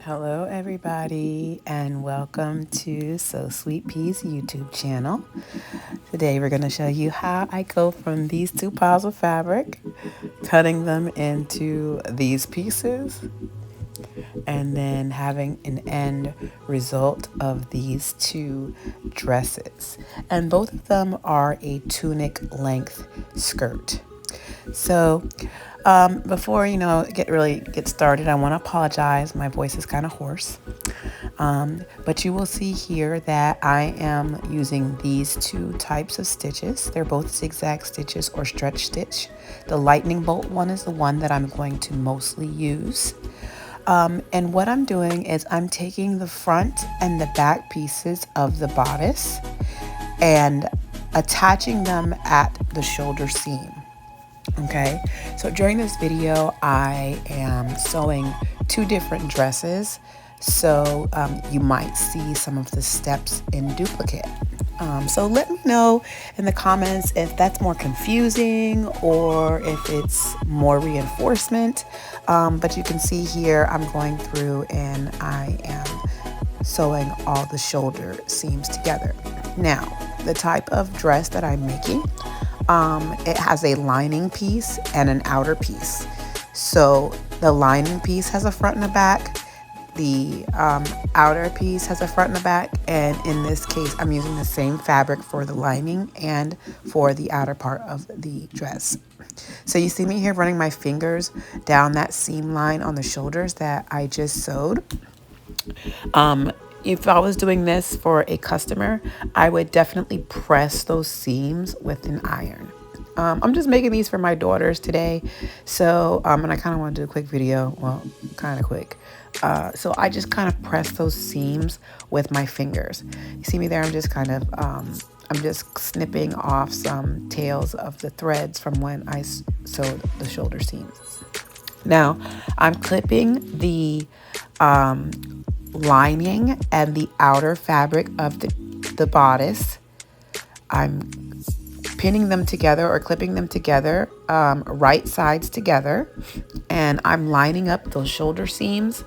Hello everybody and welcome to So Sweet Pea's YouTube channel. Today we're going to show you how I go from these two piles of fabric, cutting them into these pieces, and then having an end result of these two dresses. And both of them are a tunic length skirt. So before get started, I want to apologize. My voice is kind of hoarse. But you will see here that I am using these two types of stitches. They're both zigzag stitches or stretch stitch. The lightning bolt one is the one that I'm going to mostly use. And what I'm doing is I'm taking the front and the back pieces of the bodice and attaching them at the shoulder seam. Okay, so during this video, I am sewing two different dresses. So you might see some of the steps in duplicate. So let me know in the comments if that's more confusing or if it's more reinforcement. But you can see here I'm going through and I am sewing all the shoulder seams together. Now, the type of dress that I'm making, it has a lining piece and an outer piece. So the lining piece has a front and a back. The outer piece has a front and a back, and in this case I'm using the same fabric for the lining and for the outer part of the dress. So you see me here running my fingers down that seam line on the shoulders that I just sewed. If I was doing this for a customer, I would definitely press those seams with an iron. I'm just making these for my daughters today. So, and I kind of want to do a quick video. Well, kind of quick. So I just kind of press those seams with my fingers. You see me there? I'm just kind of, I'm just snipping off some tails of the threads from when I sewed the shoulder seams. Now, I'm clipping the lining and the outer fabric of the bodice. I'm pinning them together or clipping them together, right sides together, and I'm lining up those shoulder seams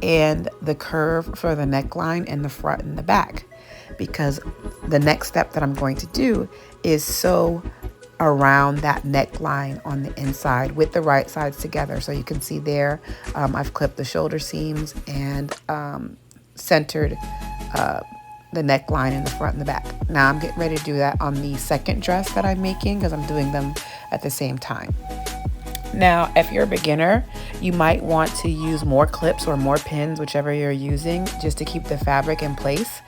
and the curve for the neckline in the front and the back, because the next step that I'm going to do is sew around that neckline on the inside with the right sides together. So you can see there, I've clipped the shoulder seams and centered the neckline in the front and the back. Now I'm getting ready to do that on the second dress that I'm making because I'm doing them at the same time. Now, if you're a beginner, you might want to use more clips or more pins, whichever you're using, just to keep the fabric in place,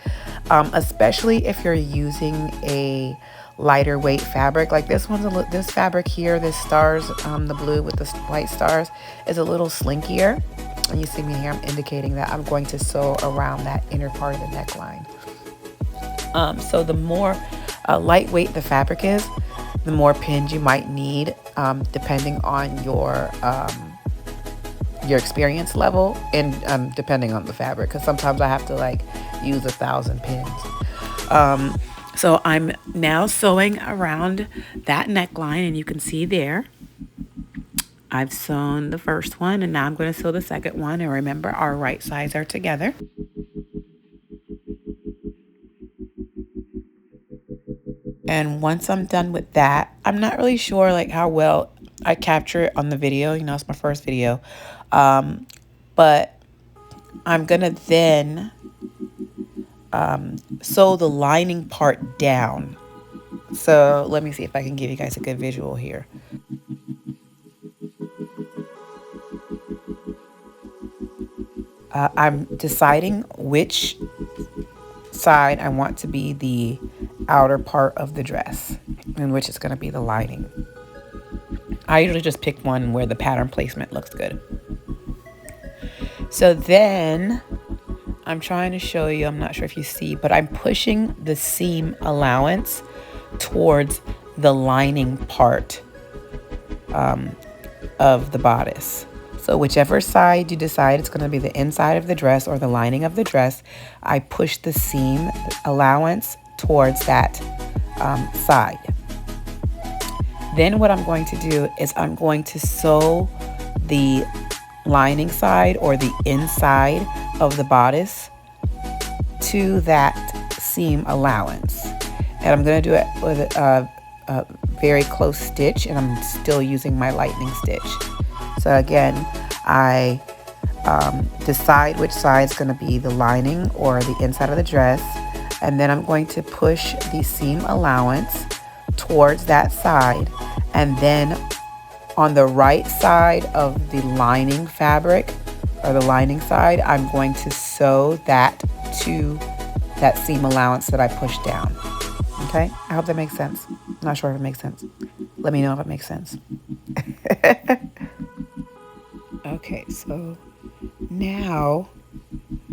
especially if you're using a lighter weight fabric. Like this fabric here, this stars, the blue with the white stars, is a little slinkier. And you see me here, I'm indicating that I'm going to sew around that inner part of the neckline. So the more lightweight the fabric is, the more pins you might need, depending on your experience level and depending on the fabric. Because sometimes I have to like use 1,000 pins. So I'm now sewing around that neckline, and you can see there, I've sewn the first one, and now I'm going to sew the second one. And remember, our right sides are together. And once I'm done with that, I'm not really sure like how well I capture it on the video. You know, it's my first video. But I'm going to then sew the lining part down. So let me see if I can give you guys a good visual here. I'm deciding which side I want to be the outer part of the dress and which is going to be the lining. I usually just pick one where the pattern placement looks good. So then I'm trying to show you, I'm not sure if you see, but I'm pushing the seam allowance towards the lining part of the bodice. So whichever side you decide it's going to be the inside of the dress or the lining of the dress, I push the seam allowance towards that side. Then what I'm going to do is I'm going to sew the lining side or the inside of the bodice to that seam allowance. And I'm going to do it with a very close stitch, and I'm still using my lightning stitch. So again, I decide which side is going to be the lining or the inside of the dress, and then I'm going to push the seam allowance towards that side, and then on the right side of the lining fabric or the lining side, I'm going to sew that to that seam allowance that I pushed down. Okay, I hope that makes sense. I'm not sure if it makes sense. Let me know if it makes sense. Okay, so now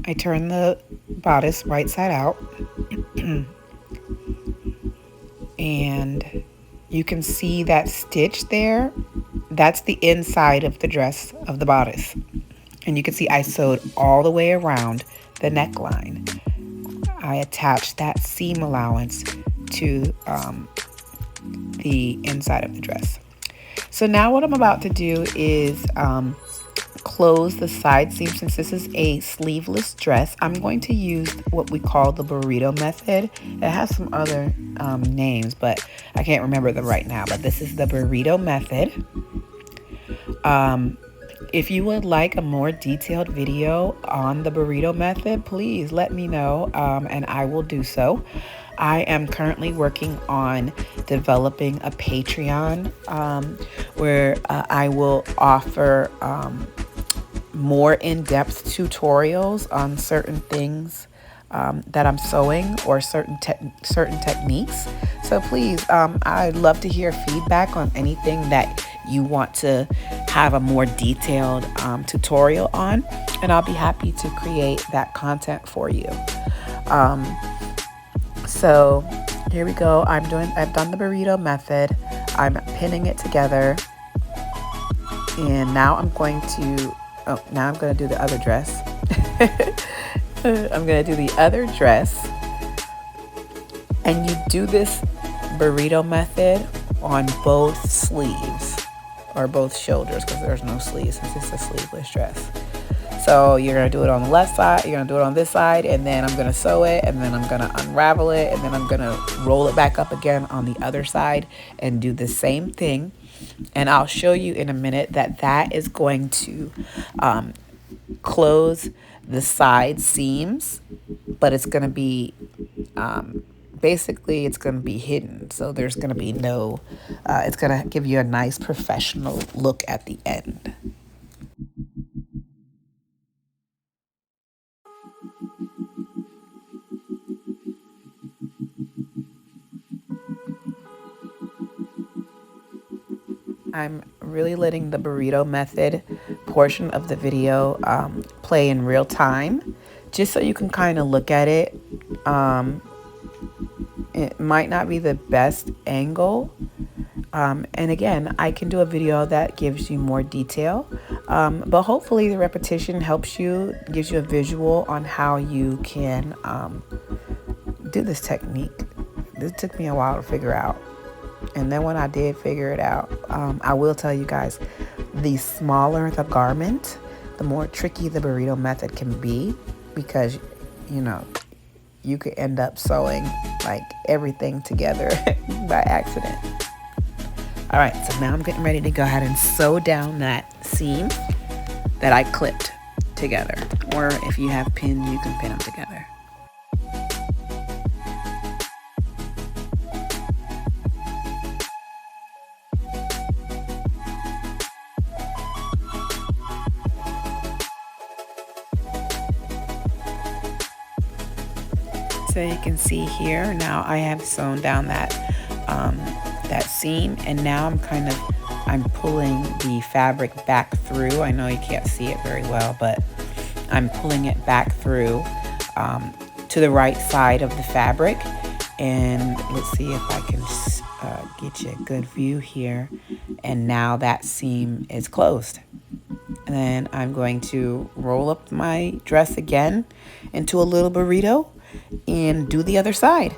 I turn the bodice right side out and you can see that stitch there. That's the inside of the dress of the bodice. And you can see I sewed all the way around the neckline. I attached that seam allowance to the inside of the dress. So now what I'm about to do is close the side seam. Since this is a sleeveless dress, I'm going to use what we call the burrito method. It has some other names, but I can't remember them right now. But this is the burrito method. If you would like a more detailed video on the burrito method, please let me know, and I will do so. I am currently working on developing a Patreon where I will offer more in-depth tutorials on certain things that I'm sewing or certain techniques. So please, I'd love to hear feedback on anything that you want to have a more detailed tutorial on, and I'll be happy to create that content for you. So here we go. I've done the burrito method. I'm pinning it together, and now I'm going to do the other dress. I'm going to do the other dress, and you do this burrito method on both sleeves or both shoulders, because there's no sleeves since it's a sleeveless dress. So you're going to do it on the left side, you're going to do it on this side, and then I'm going to sew it, and then I'm going to unravel it, and then I'm going to roll it back up again on the other side and do the same thing. And I'll show you in a minute that is going to close the side seams, but it's going to be basically it's going to be hidden, so there's going to be no it's going to give you a nice professional look at the end. I'm really letting the burrito method portion of the video play in real time, just so you can kind of look at it. It might not be the best angle. And again, I can do a video that gives you more detail, but hopefully the repetition helps you, gives you a visual on how you can do this technique. This took me a while to figure out. And then when I did figure it out, I will tell you guys, the smaller the garment, the more tricky the burrito method can be, because, you know, you could end up sewing like everything together by accident. All right, so now I'm getting ready to go ahead and sew down that seam that I clipped together. Or if you have pin, you can pin them together. So you can see here, now I have sewn down that seam, and now I'm pulling the fabric back through. I know you can't see it very well, but I'm pulling it back through to the right side of the fabric. And let's see if I can get you a good view here. And now that seam is closed. And then I'm going to roll up my dress again into a little burrito and do the other side.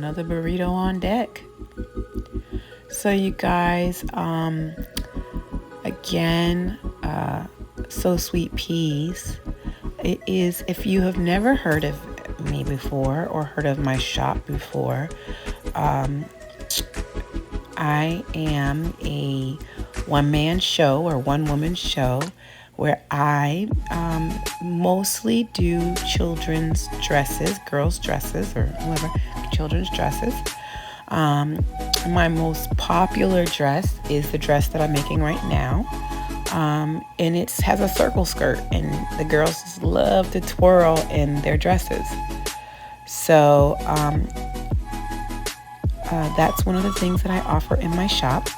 another burrito on deck. So you guys, again, So Sweet Peas. It is, if you have never heard of me before or heard of my shop before, I am a one-man show or one-woman show where I mostly do children's dresses, girls' dresses, or whoever, children's dresses. My most popular dress is the dress that I'm making right now. And it has a circle skirt, and the girls just love to twirl in their dresses. So that's one of the things that I offer in my shop.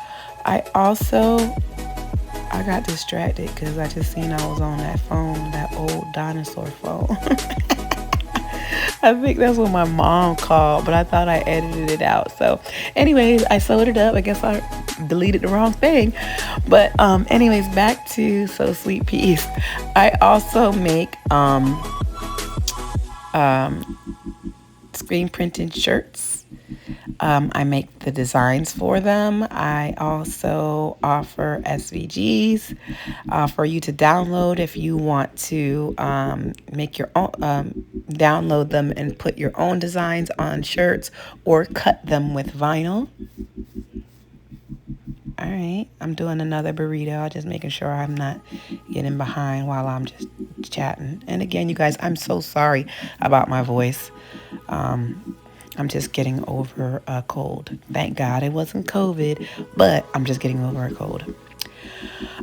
I got distracted because I just seen I was on that phone, that old dinosaur phone. I think that's what my mom called, but I thought I edited it out. So anyways, I sewed it up. I guess I deleted the wrong thing. But anyways, back to So Sweet Peas. I also make screen printed shirts. I make the designs for them. I also offer SVGs for you to download if you want to make your own, download them and put your own designs on shirts or cut them with vinyl. All right, I'm doing another burrito. I'm just making sure I'm not getting behind while I'm just chatting. And again, you guys, I'm so sorry about my voice. I'm just getting over a cold. Thank God it wasn't COVID, but I'm just getting over a cold.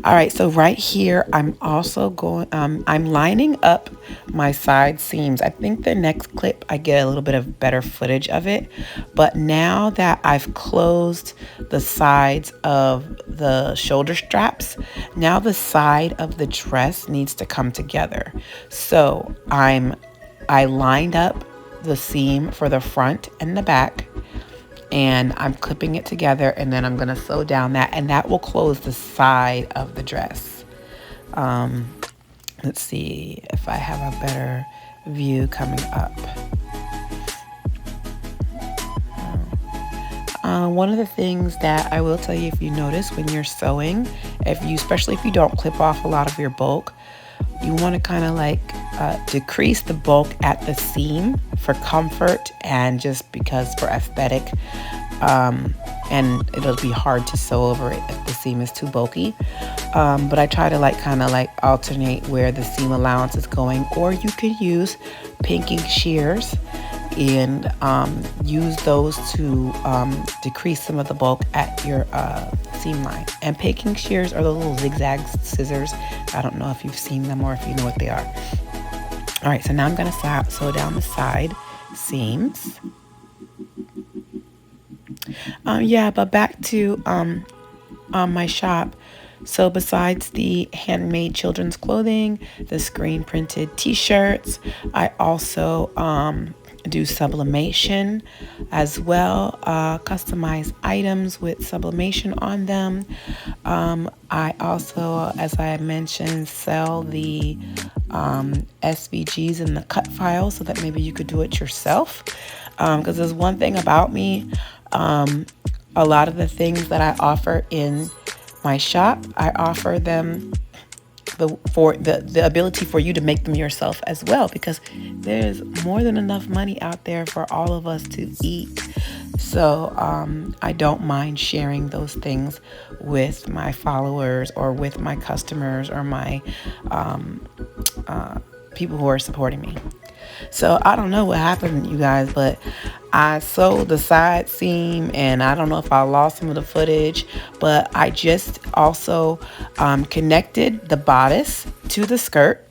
All right, so right here, I'm also going, I'm lining up my side seams. I think the next clip, I get a little bit of better footage of it. But now that I've closed the sides of the shoulder straps, now the side of the dress needs to come together. So I lined up the seam for the front and the back, and I'm clipping it together, and then I'm going to sew down that, and that will close the side of the dress. Let's see if I have a better view coming up. One of the things that I will tell you, if you notice when you're sewing, especially if you don't clip off a lot of your bulk, you want to kind of like decrease the bulk at the seam for comfort and just because for aesthetic. And it'll be hard to sew over it if the seam is too bulky. But I try to kind of alternate where the seam allowance is going, or you could use pinking shears and use those to decrease some of the bulk at your seam line. And pinking shears are the little zigzag scissors. I don't know if you've seen them or if you know what they are. All right, so now I'm going to sew down the side seams. But back to my shop. So besides the handmade children's clothing, the screen printed t-shirts, I also do sublimation as well, customize items with sublimation on them. I also, as I mentioned, sell the SVGs and the cut files so that maybe you could do it yourself. Because there's one thing about me, a lot of the things that I offer in my shop, I offer them for the ability for you to make them yourself as well, because there's more than enough money out there for all of us to eat. So I don't mind sharing those things with my followers or with my customers or my people who are supporting me. So I don't know what happened, you guys, but I sewed the side seam, and I don't know if I lost some of the footage, but I just also connected the bodice to the skirt.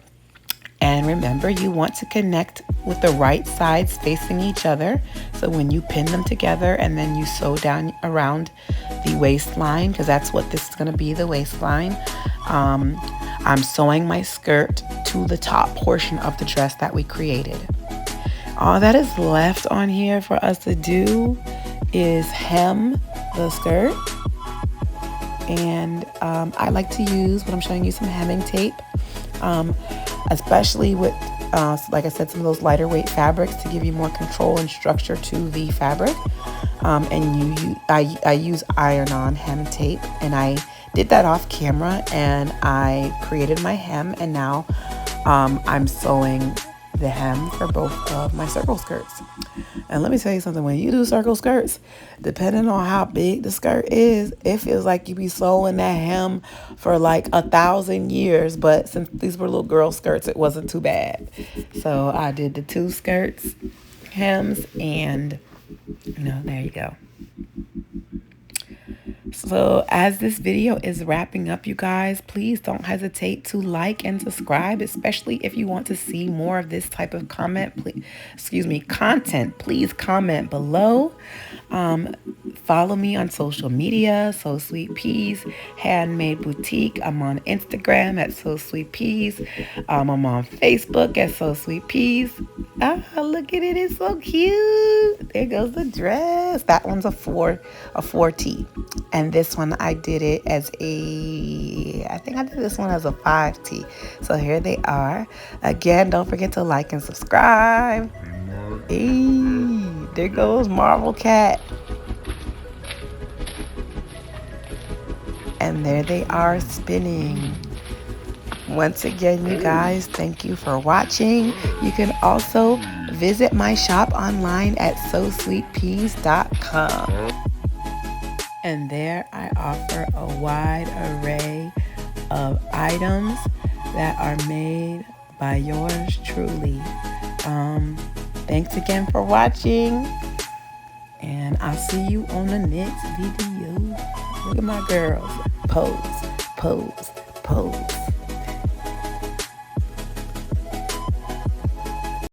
And remember, you want to connect with the right sides facing each other. So when you pin them together and then you sew down around the waistline, because that's what this is going to be, the waistline, I'm sewing my skirt to the top portion of the dress that we created. All that is left on here for us to do is hem the skirt. And I like to use, when I'm showing you, some hemming tape, especially with like I said, some of those lighter weight fabrics to give you more control and structure to the fabric. I use iron-on hem tape, and I did that off camera, and I created my hem, and now I'm sewing the hem for both of my circle skirts. And let me tell you something, when you do circle skirts, depending on how big the skirt is, it feels like you be sewing that hem for like 1,000 years. But since these were little girl skirts, it wasn't too bad. So I did the 2 skirts, hems, and there you go. So as this video is wrapping up, you guys, please don't hesitate to like and subscribe, especially if you want to see more of this type of content. Please comment below. Follow me on social media, So Sweet Peas Handmade Boutique. I'm on Instagram at So Sweet Peas. I'm on Facebook at So Sweet Peas. Ah, look at it, it's so cute. There goes the dress. That one's a 4T. And this one I did it as I think I did this one as a 5T. So here they are. Again, don't forget to like and subscribe. Hey, there goes Marvel Cat. And there they are spinning. Once again, you guys, thank you for watching. You can also visit my shop online at sosweetpeas.com. And there I offer a wide array of items that are made by yours truly. Thanks again for watching, and I'll see you on the next video. Look at my girls. Pose, pose, pose.